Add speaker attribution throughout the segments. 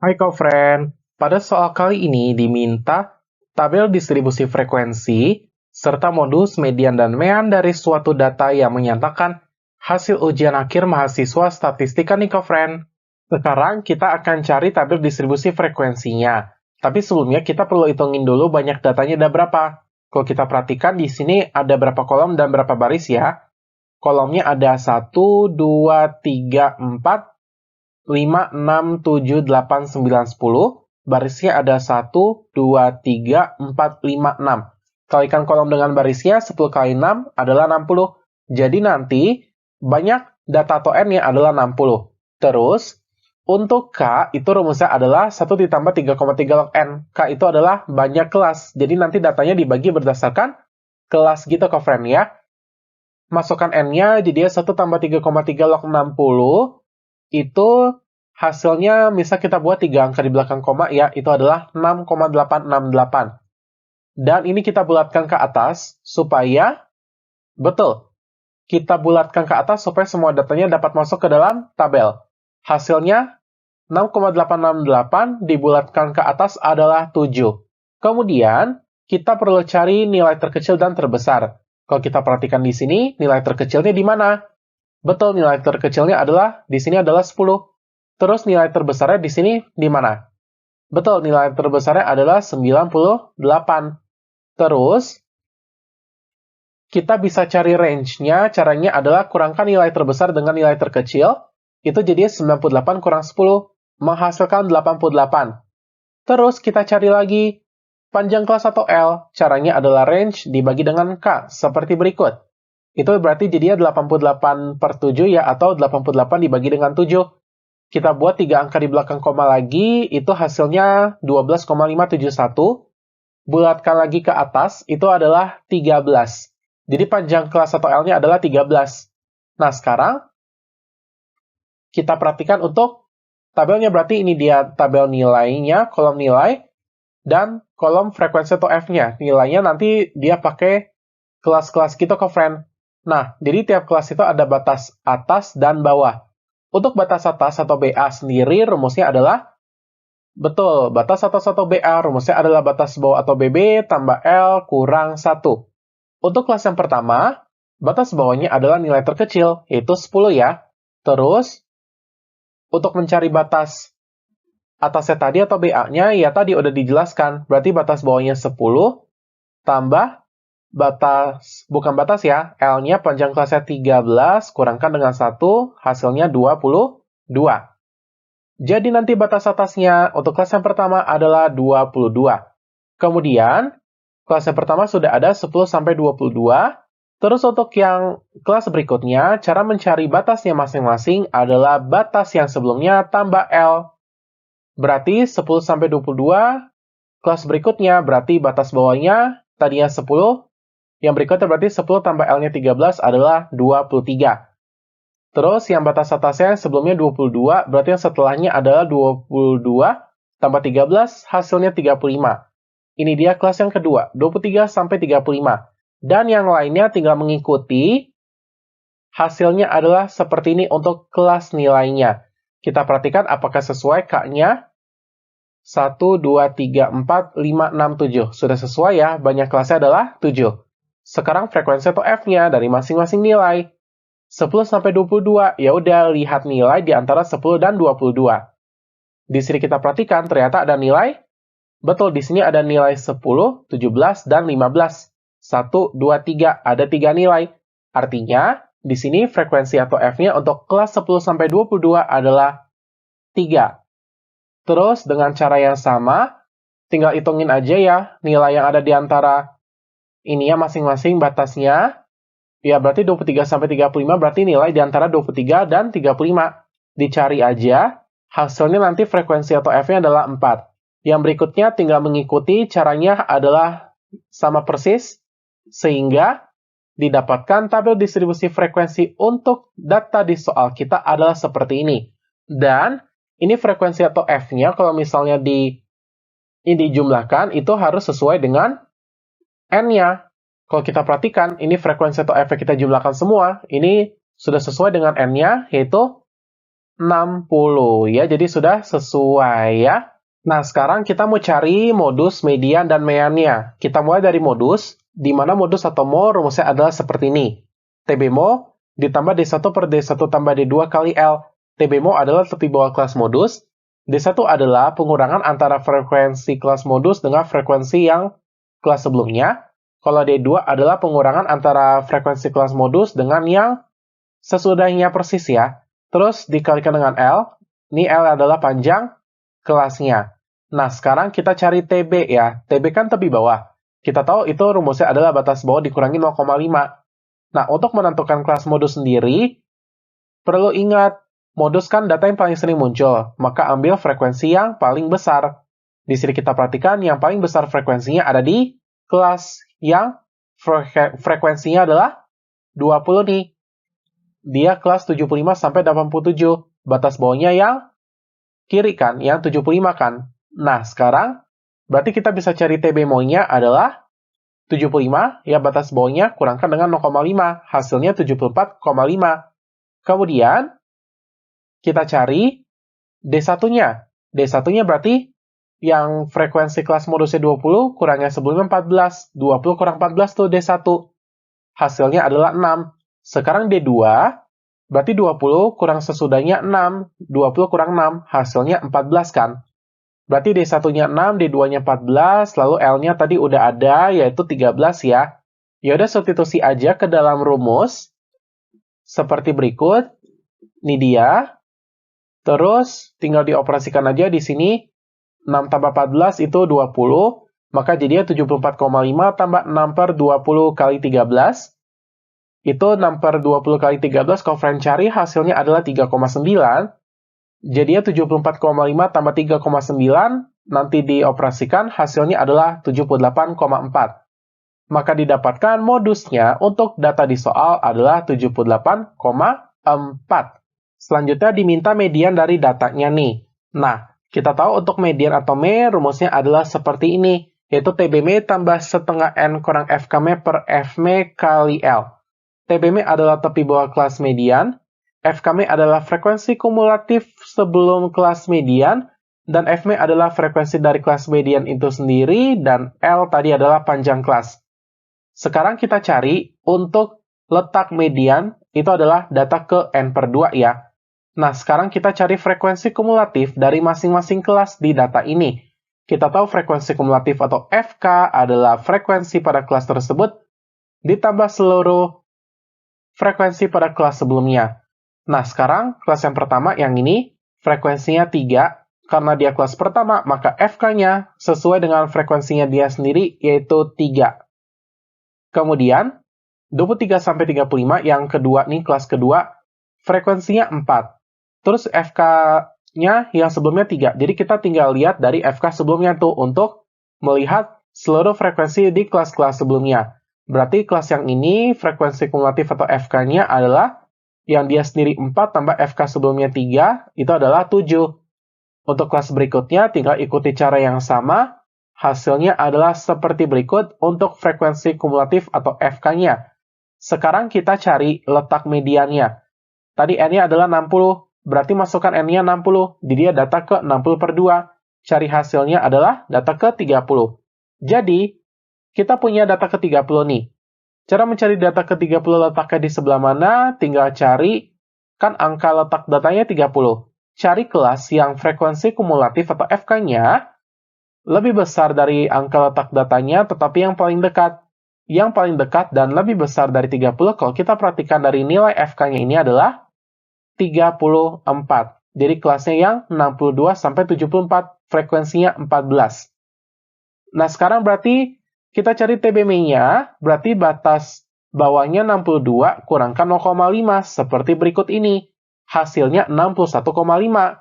Speaker 1: Hai Kofren, pada soal kali ini diminta tabel distribusi frekuensi serta modus, median, dan mean dari suatu data yang menyatakan hasil ujian akhir mahasiswa statistika nih Kofren. Sekarang kita akan cari tabel distribusi frekuensinya. Tapi sebelumnya kita perlu hitungin dulu banyak datanya ada berapa. Kalau kita perhatikan di sini ada berapa kolom dan berapa baris ya. Kolomnya ada 1, 2, 3, 4, 5, 6, 7, 8, 9, 10. Barisnya ada 1, 2, 3, 4, 5, 6. Kalikan kolom dengan barisnya, 10 kali 6 adalah 60. Jadi nanti banyak data atau N-nya adalah 60. Terus, untuk K itu rumusnya adalah 1 ditambah 3,3 log N. K itu adalah banyak kelas. Jadi nanti datanya dibagi berdasarkan kelas gitu, Kofren ya. Masukkan N-nya, jadi 1 tambah 3,3 log 60 itu hasilnya, misal kita buat 3 angka di belakang koma ya, itu adalah 6,868. Dan ini kita bulatkan ke atas supaya, betul, kita bulatkan ke atas supaya semua datanya dapat masuk ke dalam tabel. Hasilnya 6,868 dibulatkan ke atas adalah 7. Kemudian, kita perlu cari nilai terkecil dan terbesar. Kalau kita perhatikan di sini, nilai terkecilnya di mana? Betul, nilai terkecilnya adalah di sini adalah 10. Terus nilai terbesarnya di sini di mana? Betul, nilai terbesarnya adalah 98. Terus, kita bisa cari range-nya, caranya adalah kurangkan nilai terbesar dengan nilai terkecil, itu jadi 98 kurang 10, menghasilkan 88. Terus, kita cari lagi panjang kelas atau L, caranya adalah range dibagi dengan K, seperti berikut. Itu berarti jadinya 88 per 7 ya, atau 88 dibagi dengan 7. Kita buat 3 angka di belakang koma lagi, itu hasilnya 12,571. Bulatkan lagi ke atas, itu adalah 13. Jadi panjang kelas atau L-nya adalah 13. Nah, sekarang kita perhatikan untuk tabelnya, berarti ini dia tabel nilainya, kolom nilai, dan kolom frekuensi atau F-nya. Nilainya nanti dia pakai kelas-kelas gitu ke friend. Nah, jadi tiap kelas itu ada batas atas dan bawah. Untuk batas atas atau BA sendiri, rumusnya adalah, betul, batas atas atau BA, rumusnya adalah batas bawah atau BB tambah L kurang 1. Untuk kelas yang pertama, batas bawahnya adalah nilai terkecil, yaitu 10 ya. Terus, untuk mencari batas atasnya tadi atau BA-nya, ya tadi udah dijelaskan. Berarti batas bawahnya 10, tambah batas, bukan batas ya, L-nya panjang kelasnya 13, kurangkan dengan 1, hasilnya 22. Jadi nanti batas atasnya untuk kelas yang pertama adalah 22. Kemudian, kelas yang pertama sudah ada 10 sampai 22. Terus untuk yang kelas berikutnya, cara mencari batasnya masing-masing adalah batas yang sebelumnya tambah L. Berarti 10 sampai 22, kelas berikutnya berarti batas bawahnya tadinya 10, yang berikutnya berarti 10 tambah L-nya 13 adalah 23. Terus yang batas atasnya sebelumnya 22, berarti yang setelahnya adalah 22 tambah 13, hasilnya 35. Ini dia kelas yang kedua, 23 sampai 35. Dan yang lainnya tinggal mengikuti, hasilnya adalah seperti ini untuk kelas nilainya. Kita perhatikan apakah sesuai K-nya. 1, 2, 3, 4, 5, 6, 7. Sudah sesuai ya, banyak kelasnya adalah 7. Sekarang frekuensi atau F-nya dari masing-masing nilai. 10 sampai 22, ya udah lihat nilai di antara 10 dan 22. Di sini kita perhatikan ternyata ada nilai, betul di sini ada nilai 10, 17, dan 15. 1, 2, 3, ada 3 nilai. Artinya, di sini frekuensi atau F-nya untuk kelas 10 sampai 22 adalah 3. Terus dengan cara yang sama, tinggal hitungin aja ya nilai yang ada di antara ini ya masing-masing batasnya. Ya berarti 23 sampai 35 berarti nilai di antara 23 dan 35. Dicari aja, hasilnya nanti frekuensi atau F-nya adalah 4. Yang berikutnya tinggal mengikuti, caranya adalah sama persis, sehingga didapatkan tabel distribusi frekuensi untuk data di soal kita adalah seperti ini. Dan ini frekuensi atau F-nya kalau misalnya ini dijumlahkan, itu harus sesuai dengan N-nya. Kalau kita perhatikan, ini frekuensi atau F kita jumlahkan semua, ini sudah sesuai dengan N-nya, yaitu 60 ya, jadi sudah sesuai ya. Nah, sekarang kita mau cari modus, median, dan meannya. Kita mulai dari modus, di mana modus atau mo rumusnya adalah seperti ini. TB mo ditambah D1 per D1 tambah D2 kali L. TB mo adalah tepi bawah kelas modus. D1 adalah pengurangan antara frekuensi kelas modus dengan frekuensi yang kelas sebelumnya. Kalau D2 adalah pengurangan antara frekuensi kelas modus dengan yang sesudahnya persis ya. Terus dikalikan dengan L. Ini L adalah panjang kelasnya. Nah, sekarang kita cari TB ya. TB kan tepi bawah. Kita tahu itu rumusnya adalah batas bawah dikurangi 0,5. Nah, untuk menentukan kelas modus sendiri, perlu ingat, modus kan data yang paling sering muncul, maka ambil frekuensi yang paling besar. Di sini kita perhatikan yang paling besar frekuensinya ada di kelas yang frekuensinya adalah 20 nih. Dia kelas 75 sampai 87. Batas bawahnya yang kiri kan, yang 75 kan. Nah, sekarang berarti kita bisa cari TB mo-nya adalah 75, ya batas bawahnya kurangkan dengan 0,5, hasilnya 74,5. Kemudian, kita cari D1-nya. D1-nya berarti yang frekuensi kelas modusnya 20, kurangnya sebelumnya 14. 20 kurang 14 tuh D1. Hasilnya adalah 6. Sekarang D2, berarti 20 kurang sesudahnya 6. 20 kurang 6, hasilnya 14 kan? Berarti D1-nya 6, D2-nya 14, lalu L-nya tadi udah ada, yaitu 13 ya. Yaudah, substitusi aja ke dalam rumus. Seperti berikut. Ini dia. Terus, tinggal dioperasikan aja di sini. 6 tambah 14 itu 20. Maka jadinya 74,5 tambah 6 per 20 kali 13. Itu 6 per 20 kali 13, kalau friend cari hasilnya adalah 3,9. Jadinya 74,5 tambah 3,9, nanti dioperasikan, hasilnya adalah 78,4. Maka didapatkan modusnya untuk data di soal adalah 78,4. Selanjutnya diminta median dari datanya nih. Nah, kita tahu untuk median atau me, rumusnya adalah seperti ini, yaitu TBM tambah setengah N kurang FKM per FM kali L. TBM adalah tepi bawah kelas median, FKM adalah frekuensi kumulatif sebelum kelas median, dan FM adalah frekuensi dari kelas median itu sendiri, dan L tadi adalah panjang kelas. Sekarang kita cari untuk letak median, itu adalah data ke N per 2 ya. Nah, sekarang kita cari frekuensi kumulatif dari masing-masing kelas di data ini. Kita tahu frekuensi kumulatif atau FK adalah frekuensi pada kelas tersebut, ditambah seluruh frekuensi pada kelas sebelumnya. Nah, sekarang kelas yang pertama yang ini, frekuensinya 3. Karena dia kelas pertama, maka FK-nya sesuai dengan frekuensinya dia sendiri, yaitu 3. Kemudian, 23-35 yang kedua nih, kelas kedua, frekuensinya 4. Terus FK-nya yang sebelumnya 3. Jadi kita tinggal lihat dari FK sebelumnya tuh untuk melihat seluruh frekuensi di kelas-kelas sebelumnya. Berarti kelas yang ini, frekuensi kumulatif atau FK-nya adalah yang dia sendiri 4 tambah FK sebelumnya 3, itu adalah 7. Untuk kelas berikutnya, tinggal ikuti cara yang sama. Hasilnya adalah seperti berikut untuk frekuensi kumulatif atau FK-nya. Sekarang kita cari letak mediannya. Tadi N-nya adalah 60, berarti masukkan N-nya 60. Jadi dia data ke 60 per 2. Cari hasilnya adalah data ke 30. Jadi, kita punya data ke 30 nih. Cara mencari data ke 30 letaknya di sebelah mana, tinggal cari, kan angka letak datanya 30. Cari kelas yang frekuensi kumulatif atau FK-nya lebih besar dari angka letak datanya, tetapi yang paling dekat. Yang paling dekat dan lebih besar dari 30, kalau kita perhatikan dari nilai FK-nya ini adalah 34. Jadi kelasnya yang 62-74, frekuensinya 14. Nah, sekarang berarti kita cari TBM-nya, berarti batas bawahnya 62 kurangkan 0,5, seperti berikut ini. Hasilnya 61,5.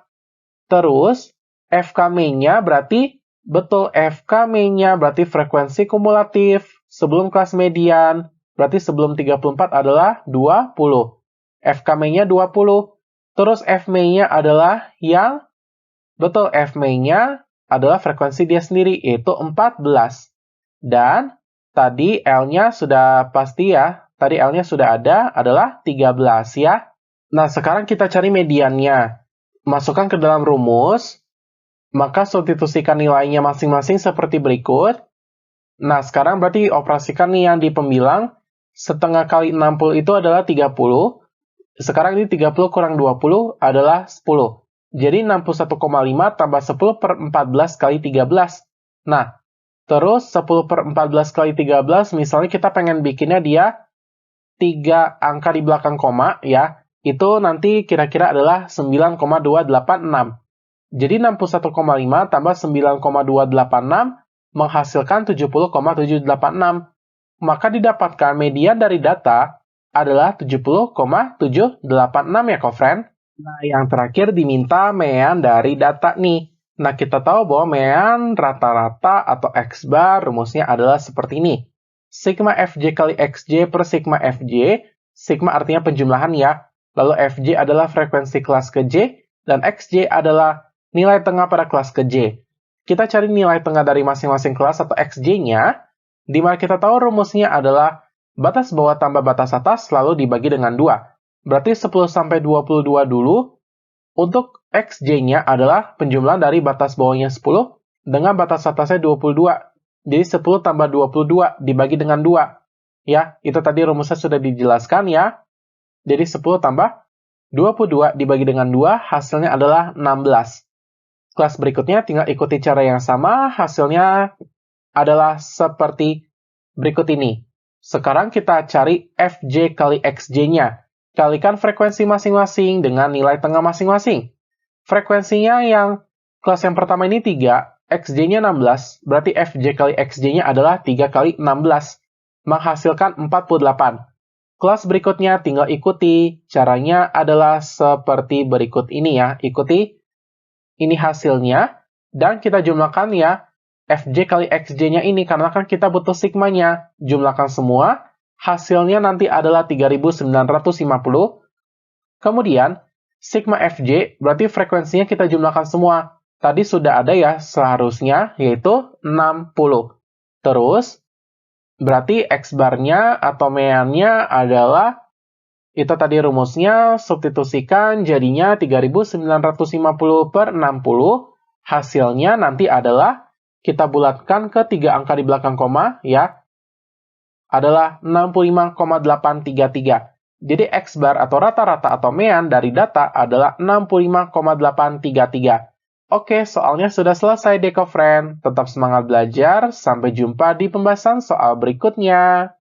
Speaker 1: Terus, FKM-nya berarti, betul, FKM-nya berarti frekuensi kumulatif sebelum kelas median, berarti sebelum 34 adalah 20. FKM-nya 20. Terus, FM-nya adalah yang, betul, FM-nya adalah frekuensi dia sendiri, yaitu 14. Dan tadi L-nya sudah pasti ya. Tadi L-nya sudah ada, adalah 13 ya. Nah, sekarang kita cari mediannya. masukkan ke dalam rumus, maka substitusikan nilainya masing-masing seperti berikut. Nah, sekarang berarti operasikan nih yang di pembilang, setengah kali 60 itu adalah 30. Sekarang ini 30 kurang 20 adalah 10. Jadi 61,5 tambah 10 per 14 kali 13. Nah, terus 10 per 14 kali 13, misalnya kita pengen bikinnya dia 3 angka di belakang koma, ya. Itu nanti kira-kira adalah 9,286. Jadi 61,5 tambah 9,286 menghasilkan 70,786. Maka didapatkan median dari data adalah 70,786 ya, kofriend. Nah, yang terakhir diminta mean dari data nih. Nah, kita tahu bahwa mean rata-rata atau X-bar rumusnya adalah seperti ini. Sigma Fj kali Xj per sigma Fj. Sigma artinya penjumlahan ya. Lalu Fj adalah frekuensi kelas ke J, dan Xj adalah nilai tengah pada kelas ke J. Kita cari nilai tengah dari masing-masing kelas atau Xj-nya, di mana kita tahu rumusnya adalah batas bawah tambah batas atas lalu dibagi dengan 2. Berarti 10 sampai 22 dulu. Untuk Xj-nya adalah penjumlahan dari batas bawahnya 10 dengan batas atasnya 22. Jadi 10 tambah 22 dibagi dengan 2. Ya, itu tadi rumusnya sudah dijelaskan ya. Jadi 10 tambah 22 dibagi dengan 2, hasilnya adalah 16. Kelas berikutnya tinggal ikuti cara yang sama, hasilnya adalah seperti berikut ini. Sekarang kita cari Fj kali Xj-nya. Kalikan frekuensi masing-masing dengan nilai tengah masing-masing. Frekuensinya yang kelas yang pertama ini 3, Xj-nya 16, berarti Fj kali Xj-nya adalah 3 kali 16, menghasilkan 48. Kelas berikutnya tinggal ikuti, caranya adalah seperti berikut ini ya. Ikuti, ini hasilnya, dan kita jumlahkan ya, Fj kali Xj-nya ini, karena kan kita butuh sigmanya. Jumlahkan semua, hasilnya nanti adalah 3950. Kemudian, sigma Fj, berarti frekuensinya kita jumlahkan semua. Tadi sudah ada ya, seharusnya, yaitu 60. Terus, berarti X-bar-nya atau mean-nya adalah, itu tadi rumusnya, substitusikan jadinya 3950 per 60. Hasilnya nanti adalah, kita bulatkan ke 3 angka di belakang koma, ya, adalah 65,833. Jadi X-bar atau rata-rata atau mean dari data adalah 65,833. Oke, soalnya sudah selesai deh, friend. Tetap semangat belajar. Sampai jumpa di pembahasan soal berikutnya.